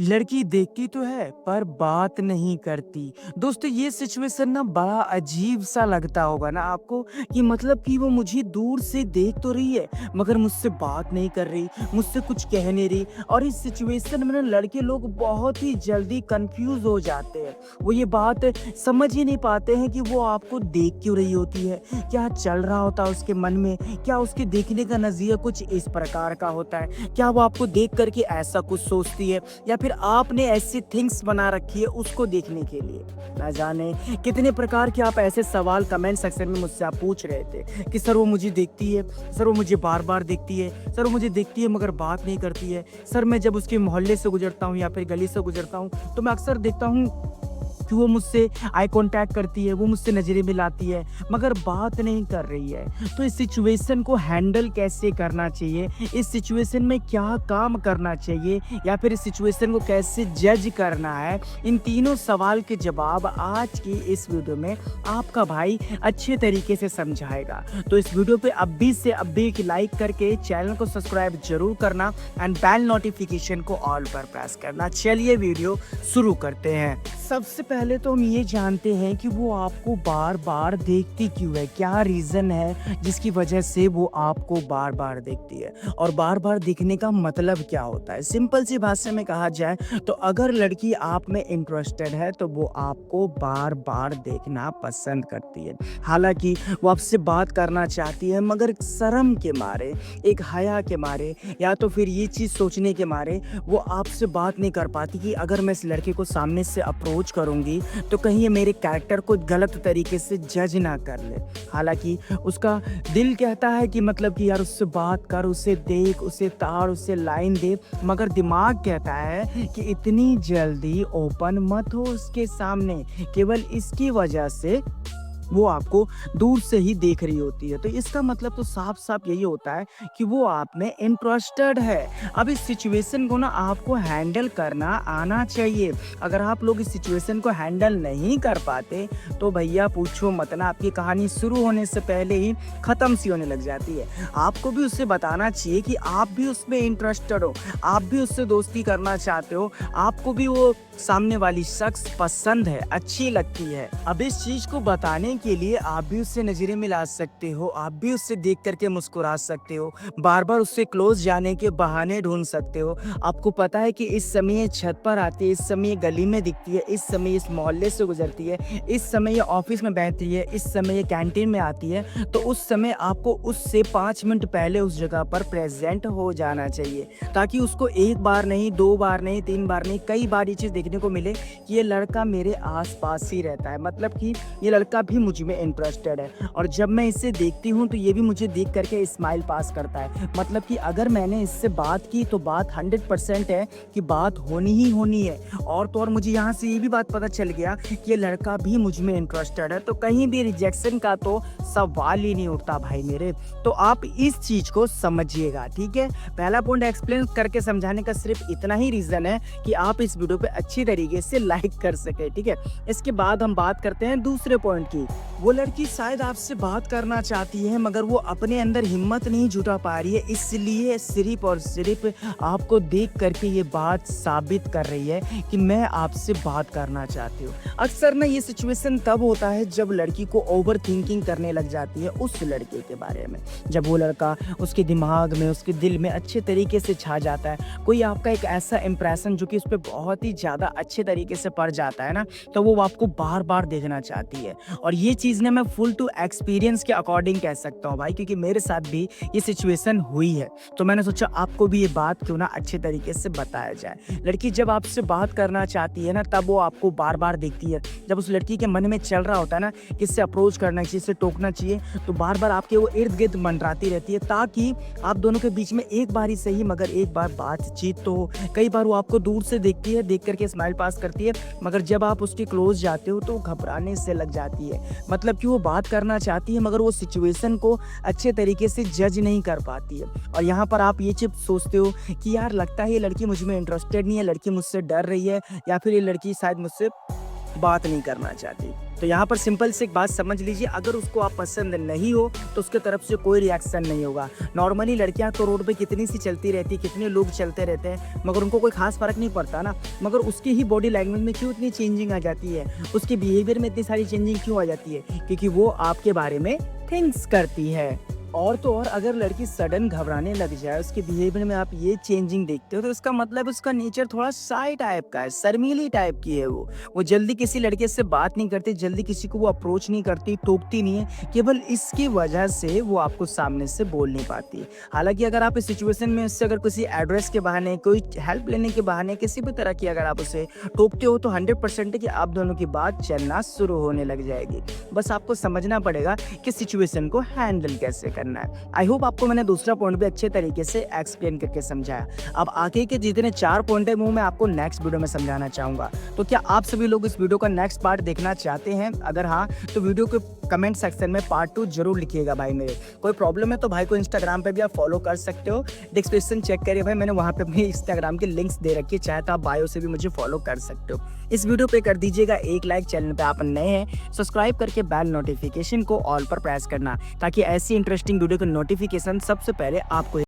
लड़की देखती तो है पर बात नहीं करती। दोस्तों ये सिचुएशन ना बड़ा अजीब सा लगता होगा ना आपको कि मतलब कि वो मुझे दूर से देख तो रही है मगर मुझसे बात नहीं कर रही, मुझसे कुछ कह नहीं रही। और इस सिचुएशन में ना लड़के लोग बहुत ही जल्दी कंफ्यूज हो जाते हैं। वो ये बात समझ ही नहीं पाते हैं कि वो आपको देख क्यों रही होती है, क्या चल रहा होता है उसके मन में, क्या उसके देखने का नज़रिया कुछ इस प्रकार का होता है, क्या वो आपको देख करके ऐसा कुछ सोचती है या फिर आपने ऐसी थिंग्स बना रखी है उसको देखने के लिए। ना जाने कितने प्रकार के आप ऐसे सवाल कमेंट सेक्शन में मुझसे आप पूछ रहे थे कि सर वो मुझे देखती है, सर वो मुझे बार बार देखती है, सर वो मुझे देखती है मगर बात नहीं करती है। सर मैं जब उसके मोहल्ले से गुजरता हूँ या फिर गली से गुजरता हूँ तो मैं अक्सर देखता हूँ कि वो मुझसे आई कांटेक्ट करती है, वो मुझसे नज़रें मिलाती है मगर बात नहीं कर रही है। तो इस सिचुएशन को हैंडल कैसे करना चाहिए, इस सिचुएशन में क्या काम करना चाहिए या फिर इस सिचुएशन को कैसे जज करना है, इन तीनों सवाल के जवाब आज की इस वीडियो में आपका भाई अच्छे तरीके से समझाएगा। तो इस वीडियो पे अभी से अभी एक लाइक करके चैनल को सब्सक्राइब जरूर करना एंड बेल नोटिफिकेशन को ऑल पर प्रेस करना। चलिए वीडियो शुरू करते हैं। सबसे पहले तो हम ये जानते हैं कि वो आपको बार बार देखती क्यों है, क्या रीज़न है जिसकी वजह से वो आपको बार बार देखती है और बार बार देखने का मतलब क्या होता है। सिंपल सी भाषा में कहा जाए तो अगर लड़की आप में इंटरेस्टेड है तो वो आपको बार बार देखना पसंद करती है। हालांकि वो आपसे बात करना चाहती है मगर शर्म के मारे, एक हया के मारे या तो फिर ये चीज़ सोचने के मारे वो आपसे बात नहीं कर पाती कि अगर मैं इस लड़के को सामने से अप्रोच करूंगी तो कहीं ये मेरे कैरेक्टर को गलत तरीके से जज ना कर ले। हालांकि उसका दिल कहता है कि मतलब कि यार उससे बात कर, उसे देख, उसे ताड़, उसे लाइन दे, मगर दिमाग कहता है कि इतनी जल्दी ओपन मत हो उसके सामने, केवल इसकी वजह से वो आपको दूर से ही देख रही होती है। तो इसका मतलब तो साफ साफ यही होता है कि वो आप में इंटरेस्टेड है। अब इस सिचुएशन को ना आपको हैंडल करना आना चाहिए। अगर आप लोग इस सिचुएशन को हैंडल नहीं कर पाते तो भैया पूछो मत ना, आपकी कहानी शुरू होने से पहले ही ख़त्म सी होने लग जाती है। आपको भी उससे बताना चाहिए कि आप भी उसमें इंटरेस्टेड हो, आप भी उससे दोस्ती करना चाहते हो, आपको भी वो सामने वाली शख्स पसंद है, अच्छी लगती है। अब इस चीज़ को बताने के लिए आप भी उससे नज़रें मिला सकते हो, आप भी उससे देख करके मुस्कुरा सकते हो, बार बार उससे क्लोज जाने के बहाने ढूंढ सकते हो। आपको पता है कि इस समय ये छत पर आती है, इस समय ये गली में दिखती है, इस समय इस मोहल्ले से गुजरती है, इस समय ये ऑफिस में बैठती है, इस समय ये कैंटीन में आती है। तो उस समय आपको उससे 5 मिनट पहले उस जगह पर प्रेजेंट हो जाना चाहिए ताकि उसको एक बार नहीं, 2 बार नहीं, 3 बार नहीं, कई बार ये चीज़ देखने को मिले कि ये लड़का मेरे आसपास ही रहता है, मतलब कि ये लड़का भी मुझ में इंटरेस्टेड है और जब मैं इसे देखती हूँ तो ये भी मुझे देख करके स्माइल पास करता है। मतलब कि अगर मैंने इससे बात की तो बात 100% है कि बात होनी ही होनी है। और तो और मुझे यहाँ से ये भी बात पता चल गया कि ये लड़का भी मुझ में इंटरेस्टेड है, तो कहीं भी रिजेक्शन का तो सवाल ही नहीं उठता भाई मेरे। तो आप इस चीज़ को समझिएगा, ठीक है। पहला पॉइंट एक्सप्लेन करके समझाने का सिर्फ इतना ही रीज़न है कि आप इस वीडियो पे अच्छी तरीके से लाइक कर सके, ठीक है। इसके बाद हम बात करते हैं दूसरे पॉइंट की। वो लड़की शायद आपसे बात करना चाहती है मगर वो अपने अंदर हिम्मत नहीं जुटा पा रही है, इसलिए सिर्फ और सिर्फ आपको देख करके ये बात साबित कर रही है कि मैं आपसे बात करना चाहती हूँ। अक्सर ना ये सिचुएशन तब होता है जब लड़की को ओवर थिंकिंग करने लग जाती है उस लड़के के बारे में। जब वो लड़का उसके दिमाग में, उसके दिल में अच्छे तरीके से छा जाता है, कोई आपका एक ऐसा इंप्रेशन जो कि उस पर बहुत ही ज़्यादा अच्छे तरीके से पड़ जाता है ना, तो वो आपको बार बार देखना चाहती है। और ये चीज़ ने मैं फुल टू एक्सपीरियंस के अकॉर्डिंग कह सकता हूँ भाई, क्योंकि मेरे साथ भी ये सिचुएशन हुई है। तो मैंने सोचा आपको भी ये बात क्यों ना अच्छे तरीके से बताया जाए। लड़की जब आपसे बात करना चाहती है ना तब वो आपको बार बार देखती है। जब उस लड़की के मन में चल रहा होता है ना कि इससे अप्रोच करना चाहिए, इससे टोकना चाहिए, तो बार बार आपके वो इर्द गिर्द मंडराती रहती है ताकि आप दोनों के बीच में एक बार ही सही मगर एक बार बातचीत तो हो। कई बार वो आपको दूर से देखती है, देख करके स्माइल पास करती है, मगर जब आप उसके क्लोज जाते हो तो घबराने से लग जाती है। मतलब कि वो बात करना चाहती है मगर वो सिचुएशन को अच्छे तरीके से जज नहीं कर पाती है। और यहाँ पर आप ये चीज़ सोचते हो कि यार लगता है ये लड़की मुझ में इंटरेस्टेड नहीं है, लड़की मुझसे डर रही है या फिर ये लड़की शायद मुझसे बात नहीं करना चाहती। तो यहाँ पर सिंपल से एक बात समझ लीजिए, अगर उसको आप पसंद नहीं हो तो उसके तरफ से कोई रिएक्शन नहीं होगा। नॉर्मली लड़कियाँ तो रोड पे कितनी सी चलती रहती, कितने लोग चलते रहते हैं, मगर उनको कोई खास फ़र्क नहीं पड़ता ना। मगर उसकी ही बॉडी लैंग्वेज में क्यों इतनी चेंजिंग आ जाती है, उसके बिहेवियर में इतनी सारी चेंजिंग क्यों आ जाती है? क्योंकि वो आपके बारे में थिंक्स करती है। और तो और अगर लड़की सडन घबराने लग जाए, उसके बिहेवियर में आप ये चेंजिंग देखते हो, तो इसका मतलब उसका नेचर थोड़ा शाय टाइप का है, शर्मीली टाइप की है वो। वो जल्दी किसी लड़के से बात नहीं करती, जल्दी किसी को वो अप्रोच नहीं करती, टोकती नहीं है। केवल इसकी वजह से वो आपको सामने से बोल नहीं पाती। हालाँकि अगर आप इस सिचुएशन में उससे अगर किसी एड्रेस के बहाने, कोई हेल्प लेने के बहाने, किसी भी तरह की अगर आप उसे टोकते हो, तो 100% है कि आप दोनों की बात चलना शुरू होने लग जाएगी। बस आपको समझना पड़ेगा कि सिचुएशन को हैंडल कैसे करना है। आई होप आपको मैंने दूसरा पॉइंट भी अच्छे तरीके से एक्सप्लेन करके समझाया। अब आगे के जितने 4 पॉइंट है वो मैं आपको नेक्स्ट वीडियो में समझाना चाहूँगा। तो क्या आप सभी लोग इस वीडियो का नेक्स्ट पार्ट देखना चाहते हैं? अगर हाँ, तो वीडियो के कमेंट सेक्शन में पार्ट 2 जरूर लिखिएगा भाई मेरे। कोई प्रॉब्लम है तो भाई को इंस्टाग्राम पे भी आप फॉलो कर सकते हो। डिस्क्रिप्शन चेक करिए भाई, मैंने वहाँ पे अपनी इंस्टाग्राम के लिंक्स दे रखी है, चाहे तो आप बायो से भी मुझे फॉलो कर सकते हो। इस वीडियो पे कर दीजिएगा एक लाइक, चैनल पे आप नए हैं सब्सक्राइब करके बेल नोटिफिकेशन को ऑल पर प्रेस करना, ताकि ऐसी इंटरेस्टिंग वीडियो का नोटिफिकेशन सबसे पहले आपको